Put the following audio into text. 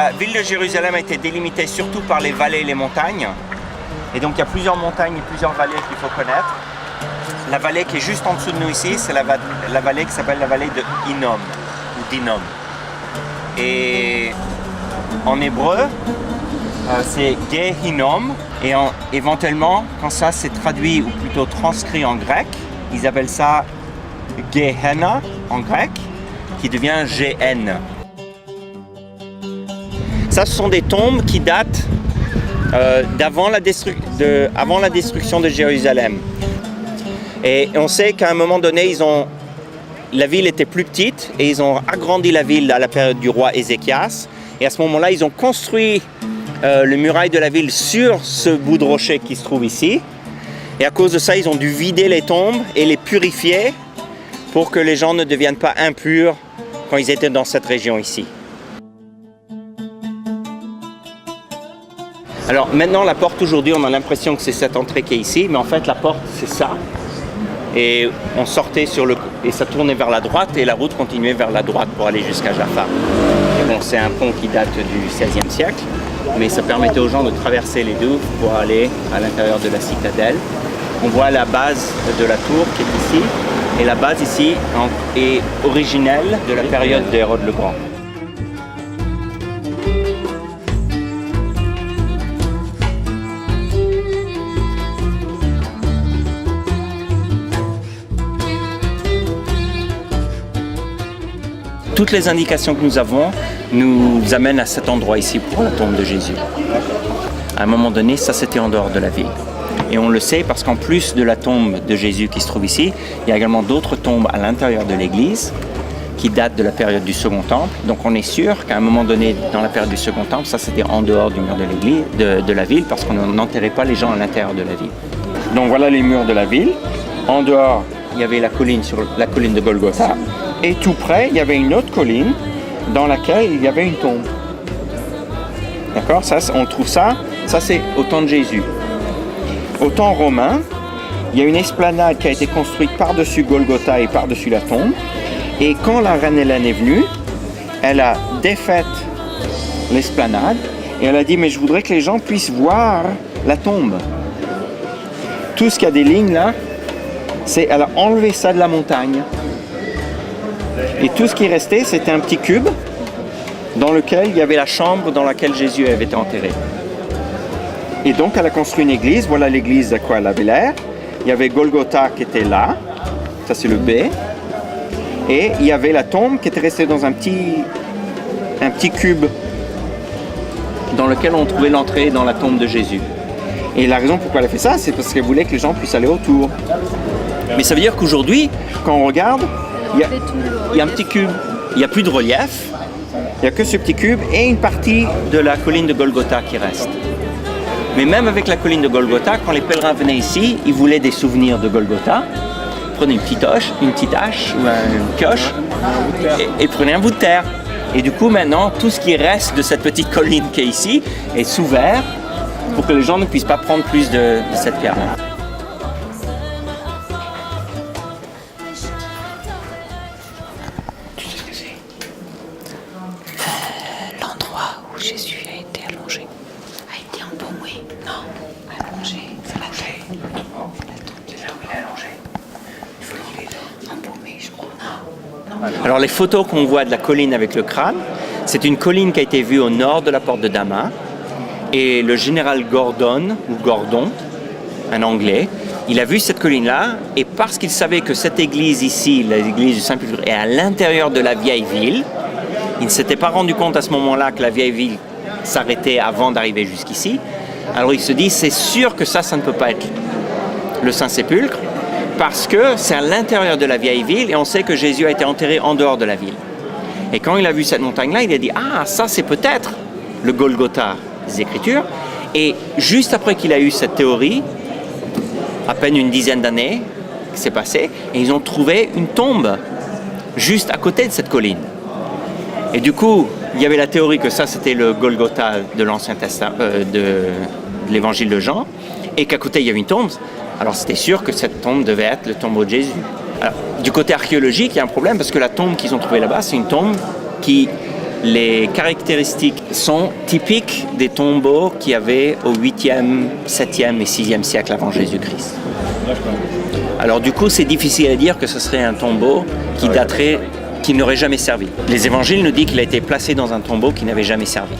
La ville de Jérusalem a été délimitée surtout par les vallées et les montagnes. Et donc il y a plusieurs montagnes et plusieurs vallées qu'il faut connaître. La vallée qui est juste en dessous de nous ici, c'est la vallée qui s'appelle la vallée de Hinnom, ou d'Hinnom. Et en hébreu, c'est Gehinnom. Et éventuellement, quand ça c'est traduit ou plutôt transcrit en grec, ils appellent ça Gehenna en grec, qui devient GN. Ça, ce sont des tombes qui datent avant la destruction de Jérusalem. Et on sait qu'à un moment donné, la ville était plus petite et ils ont agrandi la ville à la période du roi Ézéchias. Et à ce moment-là, ils ont construit le muraille de la ville sur ce bout de rocher qui se trouve ici. Et à cause de ça, ils ont dû vider les tombes et les purifier pour que les gens ne deviennent pas impurs quand ils étaient dans cette région ici. Alors maintenant, la porte aujourd'hui, on a l'impression que c'est cette entrée qui est ici, mais en fait la porte c'est ça. Et on sortait et ça tournait vers la droite et la route continuait vers la droite pour aller jusqu'à Jaffa. Et bon, c'est un pont qui date du XVIe siècle, mais ça permettait aux gens de traverser les douves pour aller à l'intérieur de la citadelle. On voit la base de la tour qui est ici, et la base ici est originelle de la période d'Hérode le Grand. Toutes les indications que nous avons nous amènent à cet endroit ici pour la tombe de Jésus. À un moment donné, ça c'était en dehors de la ville. Et on le sait parce qu'en plus de la tombe de Jésus qui se trouve ici, il y a également d'autres tombes à l'intérieur de l'église qui datent de la période du Second Temple. Donc on est sûr qu'à un moment donné, dans la période du Second Temple, ça c'était en dehors du mur de l'église, de la ville, parce qu'on n'enterrait pas les gens à l'intérieur de la ville. Donc voilà les murs de la ville. En dehors, il y avait la colline de Golgotha. Et tout près, il y avait une autre colline dans laquelle il y avait une tombe. D'accord ? Ça, on trouve ça c'est au temps de Jésus. Au temps romain, il y a une esplanade qui a été construite par-dessus Golgotha et par-dessus la tombe. Et quand la reine Hélène est venue, elle a défait l'esplanade et elle a dit « mais je voudrais que les gens puissent voir la tombe ». Tout ce qui a des lignes là, elle a enlevé ça de la montagne. Et tout ce qui restait, c'était un petit cube dans lequel il y avait la chambre dans laquelle Jésus avait été enterré. Et donc, elle a construit une église. Voilà l'église à quoi elle avait l'air. Il y avait Golgotha qui était là. Ça, c'est le B. Et il y avait la tombe qui était restée dans un petit cube dans lequel on trouvait l'entrée dans la tombe de Jésus. Et la raison pourquoi elle a fait ça, c'est parce qu'elle voulait que les gens puissent aller autour. Mais ça veut dire qu'aujourd'hui, quand on regarde, il y a un petit cube. Il n'y a plus de relief. Il n'y a que ce petit cube et une partie de la colline de Golgotha qui reste. Mais même avec la colline de Golgotha, quand les pèlerins venaient ici, ils voulaient des souvenirs de Golgotha. Ils prenaient une petite hache ou une pioche et prenaient un bout de terre. Et du coup, maintenant, tout ce qui reste de cette petite colline qui est ici est sous verre pour que les gens ne puissent pas prendre plus de cette pierre-là. L'endroit où Jésus a été allongé. A été embaumé. Non, allongé. C'est la tête. C'est là où il est allongé. Il faut l'enlever. Embaumé, je crois. Non. Alors les photos qu'on voit de la colline avec le crâne, c'est une colline qui a été vue au nord de la porte de Damas. Et le général Gordon, un Anglais, il a vu cette colline-là, et parce qu'il savait que cette église ici, l'église du Saint-Pulcre, est à l'intérieur de la vieille ville, il ne s'était pas rendu compte à ce moment-là que la vieille ville s'arrêtait avant d'arriver jusqu'ici. Alors il se dit, c'est sûr que ça ne peut pas être le Saint-Sépulcre, parce que c'est à l'intérieur de la vieille ville, et on sait que Jésus a été enterré en dehors de la ville. Et quand il a vu cette montagne-là, il a dit, ah, ça c'est peut-être le Golgotha des Écritures. Et juste après qu'il a eu cette théorie, à peine une dizaine d'années qui s'est passé, et ils ont trouvé une tombe juste à côté de cette colline. Et du coup, il y avait la théorie que ça c'était le Golgotha de l'Ancien Testament, de l'Évangile de Jean, et qu'à côté il y avait une tombe. Alors c'était sûr que cette tombe devait être le tombeau de Jésus. Alors, du côté archéologique, il y a un problème parce que la tombe qu'ils ont trouvée là-bas, c'est une tombe qui, les caractéristiques sont typiques des tombeaux qu'il y avait au 8e, 7e et 6e siècle avant Jésus-Christ. Alors du coup, c'est difficile à dire que ce serait un tombeau qui daterait, qui n'aurait jamais servi. Les évangiles nous disent qu'il a été placé dans un tombeau qui n'avait jamais servi.